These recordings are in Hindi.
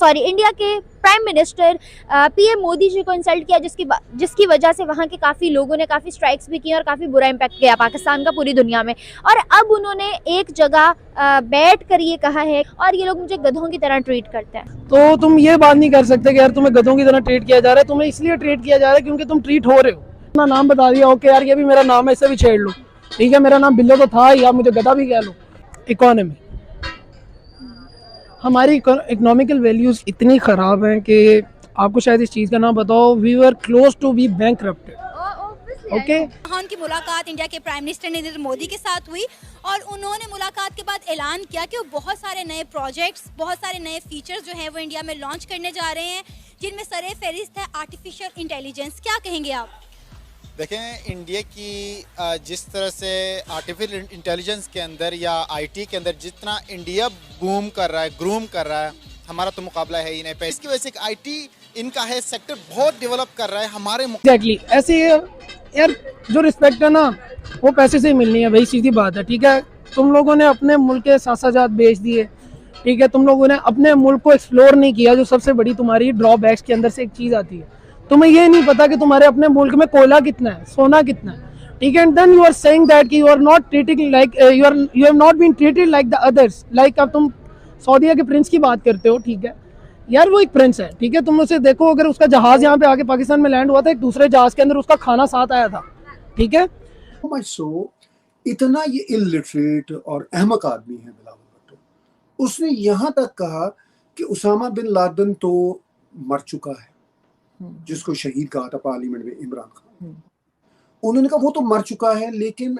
सॉरी इंडिया के prime minister PM Modi ji को इंसल्ट किया, जिसकी वजह से वहाँ के काफ़ी लोगों ने काफ़ी स्ट्राइक्स भी की और काफ़ी बुरा इम्पैक्ट किया पाकिस्तान का पूरी दुनिया में। और अब उन्होंने एक जगह बैठ कर ये कहा है और ये लोग मुझे गधों की तरह ट्रीट करते हैं। तो तुम ये बात नहीं कर सकते कि यार तुम्हें गधों की तरह ट्रीट किया जा रहा है। तुम्हें इसलिए ट्रीट किया जा रहा है क्योंकि तुम ट्रीट हो रहे हो। अपना नाम बता दिया, ओके यार ये भी मेरा नाम है, इसे भी छेड़ लो, ठीक है, मेरा नाम बिल्लो तो था ही, आप मुझे गधा भी कह लो। इकोनॉमी, हमारी इकोनॉमिकल वैल्यूज इतनी ख़राब हैं कि आपको शायद इस चीज़ का नाम बताओ, we were close to be bankrupted. Okay, हाँ, उनकी मुलाकात इंडिया के प्राइम मिनिस्टर नरेंद्र मोदी के साथ हुई और उन्होंने मुलाकात के बाद ऐलान किया कि वो बहुत सारे नए प्रोजेक्ट्स, बहुत सारे नए फीचर्स जो हैं वो इंडिया में लॉन्च करने जा रहे हैं, जिनमें सरे फहरिस्त है आर्टिफिशियल इंटेलिजेंस। क्या कहेंगे आप? देखें, इंडिया की जिस तरह से आर्टिफिशियल इंटेलिजेंस के अंदर या आईटी के अंदर जितना इंडिया बूम कर रहा है, ग्रूम कर रहा है, हमारा तो मुकाबला है ही नहीं पे। इसकी वजह से आईटी इनका है सेक्टर बहुत डेवलप कर रहा है हमारे एग्जैक्टली ऐसे यार, जो रिस्पेक्ट है ना वो पैसे से ही मिलनी है, वही सीधी बात है। ठीक है, तुम लोगों ने अपने मुल्क के सासाजात बेच दिए, ठीक है, तुम लोगों ने अपने मुल्क को एक्सप्लोर नहीं किया, जो सबसे बड़ी तुम्हारी ड्रॉबैक्स के अंदर से एक चीज़ आती है। तुम्हें ये नहीं पता कि तुम्हारे अपने मुल्क में कोयला कितना है, सोना कितना है, ठीक है, and then you are saying that कि you are not treating like you have not been treated like the others. Like अब तुम सऊदीया के प्रिंस की बात करते हो, ठीक है यार, वो एक प्रिंस है, ठीक है, तुम उसे देखो, अगर उसका जहाज यहाँ पे आके पाकिस्तान में लैंड हुआ था, एक दूसरे जहाज के अंदर उसका खाना साथ आया था, ठीक है। इतना ये इलिटरेट और अहमक आदमी है बिलावल भुट्टो, उसने यहाँ तक कहा कि उसामा बिन लादेन तो मर चुका है, जिसको शहीद कहा था पार्लियामेंट में इमरान खान। उन्होंने कहा वो तो मर चुका है लेकिन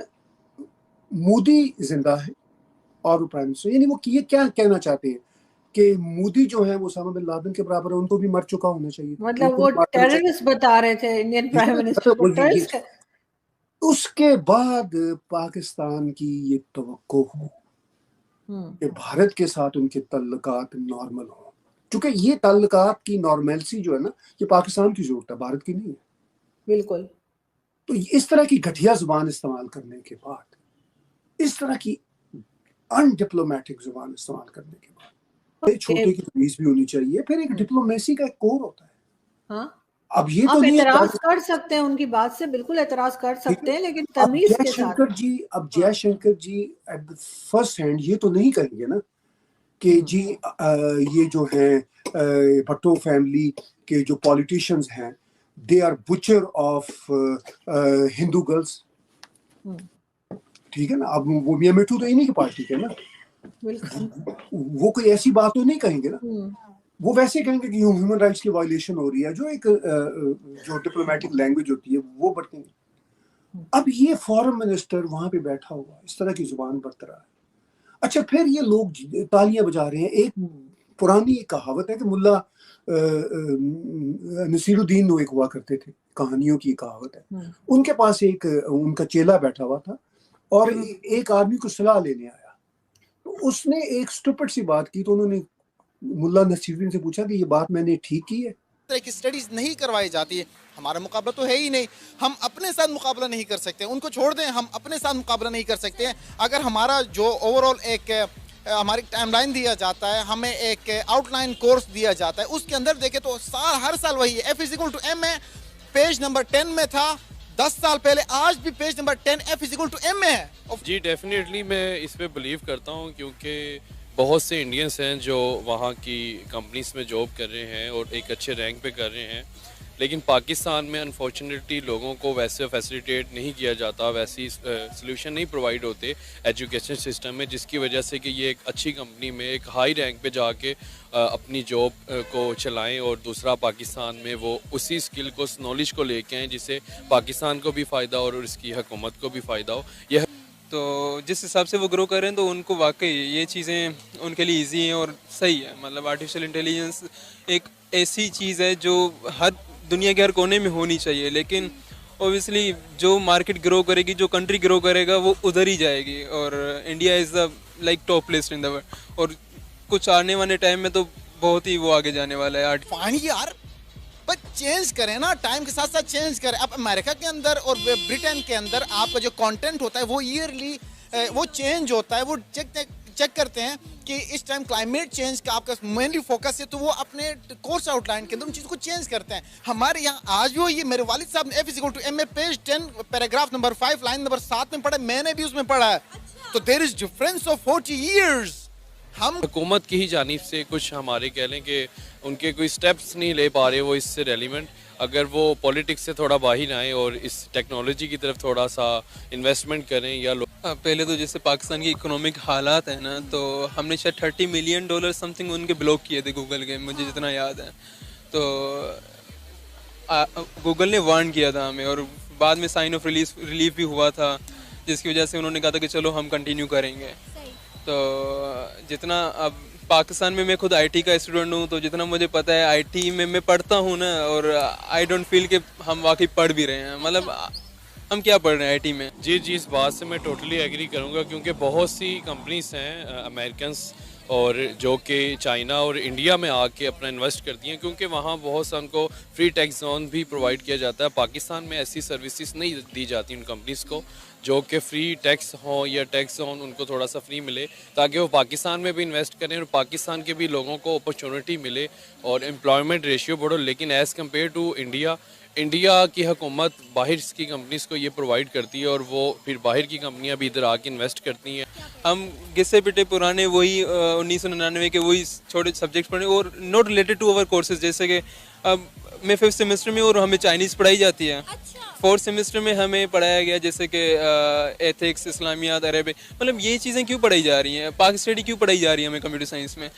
मोदी जिंदा है और वो प्राइम मिनिस्टर। यानी वो ये क्या कहना चाहते हैं कि मोदी जो है वो उसामा बिन लादेन के बराबर है, उनको भी मर चुका होना चाहिए। मतलब वो टेररिस्ट बता रहे थे इंडियन प्राइम मिनिस्टर को टेररिस्ट। उसके बाद पाकिस्तान की ये तवक्को हो कि भारत के साथ उनके ताल्लुकात नॉर्मल हो, क्योंकि ये ताल्लुकात की नॉर्मलसी जो है ना, ये पाकिस्तान की जरूरत है, भारत की नहीं है। बिल्कुल। तो इस तरह की घटिया जुबान इस्तेमाल करने के बाद, इस तरह की अनडिप्लोमेटिक जुबान इस्तेमाल करने के बाद छोटे की तमीज भी होनी चाहिए। फिर एक डिप्लोमेसी का एक कोर होता है। हाँ, अब ये आप तो नहीं एतराज कर सकते हैं उनकी बात से, बिल्कुल एतराज कर सकते हैं, लेकिन तमीज के साथ। अब जयशंकर जी एट द फर्स्ट हैंड ये तो नहीं कहेंगे ना कि जी ये जो है भट्टो फैमिली के जो पॉलिटिशियंस हैं, they are butcher of Hindu girls, ठीक है ना। अब वो मियां मिठू तो इन्हीं की पार्टी के ना, वो कोई ऐसी बात तो नहीं कहेंगे ना। वो वैसे कहेंगे कि ह्यूमन राइट्स की वायलेशन हो रही है, जो एक जो डिप्लोमेटिक लैंग्वेज होती है वो बरतेंगे। अब ये फॉरेन मिनिस्टर वहां पे बैठा हुआ इस तरह की जुबान बरत रहा है। अच्छा, फिर ये लोग तालियां बजा रहे हैं। एक पुरानी कहावत है कि मुल्ला नसीरुद्दीन एक हुआ करते थे, कहानियों की कहावत है। उनके पास एक उनका चेला बैठा हुआ था और एक आदमी को सलाह लेने आया, तो उसने एक स्टूपिड सी बात की। तो उन्होंने मुल्ला नसीरुद्दीन से पूछा कि ये बात मैंने ठीक की है? तरह की स्टडीज नहीं करवाई जाती है। हमारा मुकाबला तो है ही नहीं, हम अपने साथ मुकाबला नहीं कर सकते। उनको छोड़ दें, हम अपने साथ मुकाबला नहीं कर सकते हैं। अगर हमारा जो ओवरऑल एक हमारी टाइमलाइन दिया जाता है, हमें एक आउटलाइन कोर्स दिया जाता है, उसके अंदर देखें तो हर साल वही है, F=m है। पेज नंबर 10 में था 10 साल पहले, आज भी पेज नंबर 10 F=m में है। जी डेफिनेटली मैं इस पे बिलीव करता हूँ, क्योंकि बहुत से इंडियंस हैं जो वहाँ की कंपनीज में जॉब कर रहे हैं और एक अच्छे रैंक पे कर रहे हैं, लेकिन पाकिस्तान में अनफॉर्चुनेटली लोगों को वैसे फैसिलिटेट नहीं किया जाता, वैसी सॉल्यूशन नहीं प्रोवाइड होते एजुकेशन सिस्टम में, जिसकी वजह से कि ये एक अच्छी कंपनी में एक हाई रैंक पे जाके अपनी जॉब को चलाएं और दूसरा पाकिस्तान में वो उसी स्किल को, नॉलेज को लेके आएँ जिससे पाकिस्तान को भी फ़ायदा और इसकी हुकूमत को भी फ़ायदा हो। यह तो जिस हिसाब से वो ग्रो कर रहे हैं तो उनको वाकई ये चीज़ें उनके लिए इजी हैं और सही है। मतलब आर्टिफिशियल इंटेलिजेंस एक ऐसी चीज़ है जो हर दुनिया के हर कोने में होनी चाहिए, लेकिन ऑब्वियसली जो मार्केट ग्रो करेगी, जो कंट्री ग्रो करेगा, वो उधर ही जाएगी। और India is the like top place in the world, और कुछ आने वाले टाइम में तो बहुत ही वो आगे जाने वाला है। फाइन यार, बट चेंज करें ना, टाइम के साथ साथ चेंज करें। अब अमेरिका के अंदर और ब्रिटेन के अंदर आपका जो कंटेंट होता है वो ईयरली वो चेंज होता है, वो चेक करते हैं कि इस टाइम क्लाइमेट चेंज का आपका मेनली फोकस है, तो वो अपने कोर्स आउटलाइन के अंदर उन चीज़ों को चेंज करते हैं। हमारे यहाँ आज भी ये मेरे वालिद साहब ने F=ma page 10 paragraph number 5 line number 7 में पढ़ा, मैंने भी उसमें पढ़ा है। तो there is difference of 40 years। हम हुकूमत की ही जानिब से कुछ हमारे कह लें कि उनके कोई स्टेप्स नहीं ले पा रहे वो इससे रेलिवेंट। अगर वो पॉलिटिक्स से थोड़ा बाहर आएँ और इस टेक्नोलॉजी की तरफ थोड़ा सा इन्वेस्टमेंट करें या पहले तो जैसे पाकिस्तान की इकोनॉमिक हालात है ना, तो हमने शायद $30 मिलियन समथिंग उनके ब्लॉक किए थे गूगल के, मुझे जितना याद है। तो गूगल ने वार्न किया था हमें और बाद में साइन ऑफ रिलीफ भी हुआ था, जिसकी वजह से उन्होंने कहा था कि चलो हम कंटिन्यू करेंगे। तो जितना अब पाकिस्तान में मैं खुद आईटी का स्टूडेंट हूँ, तो जितना मुझे पता है आईटी में मैं पढ़ता हूँ ना, और आई डोंट फील कि हम वाकई पढ़ भी रहे हैं। मतलब हम क्या पढ़ रहे हैं आईटी में। जी इस बात से मैं टोटली एग्री करूँगा, क्योंकि बहुत सी कंपनीज हैं अमेरिकन्स और जो कि चाइना और इंडिया में आके अपना इन्वेस्ट करती हैं, क्योंकि वहाँ बहुत सा उनको फ्री टैक्स जोन भी प्रोवाइड किया जाता है। पाकिस्तान में ऐसी सर्विसेज नहीं दी जाती उन कंपनीज़ को जो कि फ्री टैक्स हो या टैक्स जोन उनको थोड़ा सा फ्री मिले, ताकि वो पाकिस्तान में भी इन्वेस्ट करें और पाकिस्तान के भी लोगों को अपॉर्चुनिटी मिले और एम्प्लॉयमेंट रेशियो बढ़ो। लेकिन एज़ कम्पेयर टू इंडिया की हुकूमत बाहर की कंपनीज़ को ये प्रोवाइड करती है और वो फिर बाहर की कंपनियां भी इधर आके इन्वेस्ट करती हैं। हम घिसे पिटे पुराने वही 1999 के वही छोटे सब्जेक्ट पढ़े और not related to our courses. जैसे कि अब मैं 5th सेमेस्टर में और हमें चाइनीज़ पढ़ाई जाती है। 4th सेमेस्टर में हमें पढ़ाया गया जैसे कि एथिक्स, इस्लामियात, अरबिक, मतलब ये चीज़ें क्यों पढ़ाई जा रही हैं। पाक स्टडी क्यों पढ़ाई जा रही है हमें कंप्यूटर साइंस में,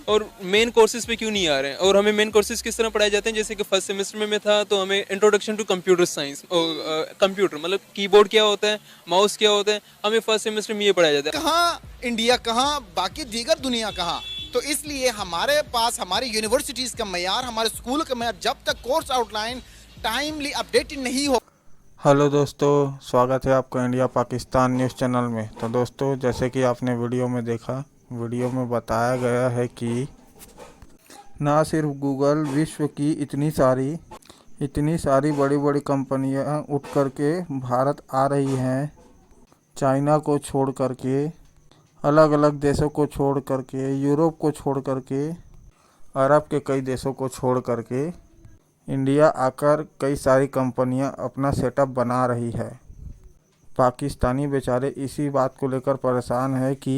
और मेन कोर्सेज पे क्यों नहीं आ रहे हैं। और हमें मेन कोर्सेज किस तरह पढ़ाए जाते हैं, जैसे कि 1st सेमेस्टर में मैं था तो हमें introduction to computer science, computer मतलब कीबोर्ड क्या होता है, माउस क्या होता है, हमें 1st सेमेस्टर में ये पढ़ाया जाता है। कहाँ इंडिया, कहाँ बाकी दीगर दुनिया, कहाँ। तो इसलिए हमारे पास हमारी यूनिवर्सिटीज़ का मयार, हमारे स्कूल का मयार, जब तक कोर्स आउटलाइन टाइमली अपडेटेड नहीं हो। हेलो दोस्तों, स्वागत है आपका इंडिया पाकिस्तान न्यूज़ चैनल में। तो दोस्तों, जैसे कि आपने वीडियो में देखा, वीडियो में बताया गया है कि ना सिर्फ गूगल, विश्व की इतनी सारी बड़ी बड़ी कंपनियां उठ करके भारत आ रही हैं। चाइना को छोड़ करके, अलग अलग देशों को छोड़ करके, यूरोप को छोड़ करके, अरब के कई देशों को छोड़ करके इंडिया आकर कई सारी कंपनियां अपना सेटअप बना रही है। पाकिस्तानी बेचारे इसी बात को लेकर परेशान है कि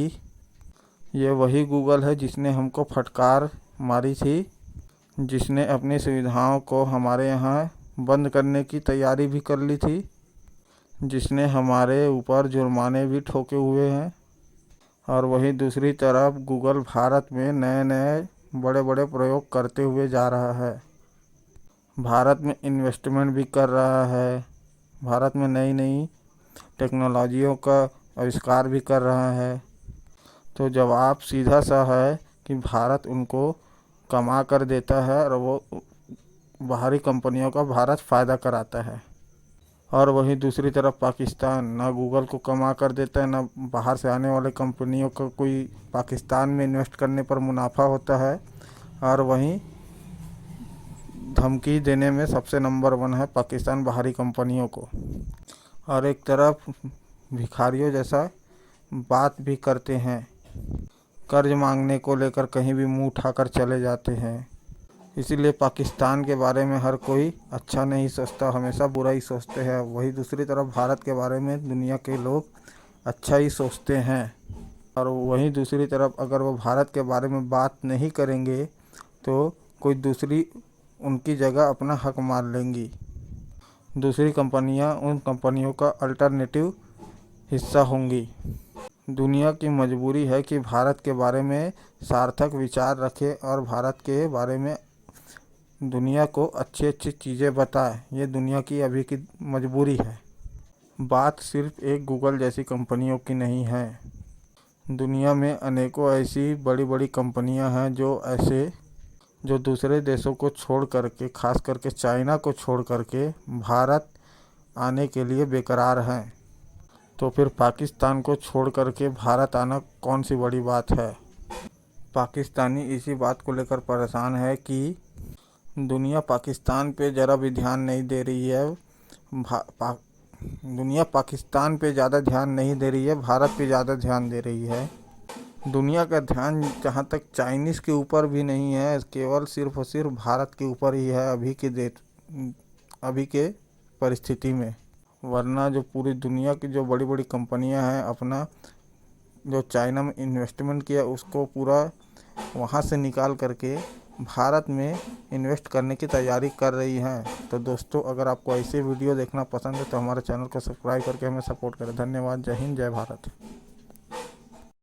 ये वही गूगल है जिसने हमको फटकार मारी थी, जिसने अपनी सुविधाओं को हमारे यहाँ बंद करने की तैयारी भी कर ली थी, जिसने हमारे ऊपर जुर्माने भी ठोके हुए हैं। और वहीं दूसरी तरफ गूगल भारत में नए नए बड़े बड़े प्रयोग करते हुए जा रहा है। भारत में इन्वेस्टमेंट भी कर रहा है, भारत में नई नई टेक्नोलॉजियों का आविष्कार भी कर रहा है। तो जवाब सीधा सा है कि भारत उनको कमा कर देता है और वो बाहरी कंपनियों का भारत फ़ायदा कराता है। और वहीं दूसरी तरफ पाकिस्तान ना गूगल को कमा कर देता है, ना बाहर से आने वाले कंपनियों का कोई पाकिस्तान में इन्वेस्ट करने पर मुनाफा होता है। और वहीं धमकी देने में सबसे नंबर 1 है पाकिस्तान बाहरी कंपनियों को। और एक तरफ भिखारियों जैसा बात भी करते हैं, कर्ज मांगने को लेकर कहीं भी मुंह उठाकर चले जाते हैं। इसीलिए पाकिस्तान के बारे में हर कोई अच्छा नहीं सोचता, हमेशा बुरा ही सोचते हैं। वही दूसरी तरफ भारत के बारे में दुनिया के लोग अच्छा ही सोचते हैं। और वहीं दूसरी तरफ अगर वो भारत के बारे में बात नहीं करेंगे तो कोई दूसरी उनकी जगह अपना हक मार लेंगी। दूसरी कंपनियां उन कंपनियों का अल्टरनेटिव हिस्सा होंगी। दुनिया की मजबूरी है कि भारत के बारे में सार्थक विचार रखे और भारत के बारे में दुनिया को अच्छी अच्छी चीज़ें बताए। ये दुनिया की अभी की मजबूरी है। बात सिर्फ एक गूगल जैसी कंपनियों की नहीं है। दुनिया में अनेकों ऐसी बड़ी बड़ी कंपनियां हैं जो दूसरे देशों को छोड़ करके, खास करके चाइना को छोड़ करके भारत आने के लिए बेकरार हैं। तो फिर पाकिस्तान को छोड़ करके भारत आना कौन सी बड़ी बात है। पाकिस्तानी इसी बात को लेकर परेशान है कि दुनिया पाकिस्तान पे ज़रा भी ध्यान नहीं दे रही है। दुनिया पाकिस्तान पे ज़्यादा ध्यान नहीं दे रही है, भारत पे ज़्यादा ध्यान दे रही है। दुनिया का ध्यान जहाँ तक चाइनीज़ के ऊपर भी नहीं है, केवल सिर्फ और सिर्फ भारत के ऊपर ही है अभी के परिस्थिति में। वरना जो पूरी दुनिया की जो बड़ी बड़ी कंपनियां हैं, अपना जो चाइना में इन्वेस्टमेंट किया उसको पूरा वहां से निकाल करके भारत में इन्वेस्ट करने की तैयारी कर रही हैं। तो दोस्तों, अगर आपको ऐसे वीडियो देखना पसंद है तो हमारे चैनल को सब्सक्राइब करके हमें सपोर्ट करें। धन्यवाद। जय हिंद, जय भारत।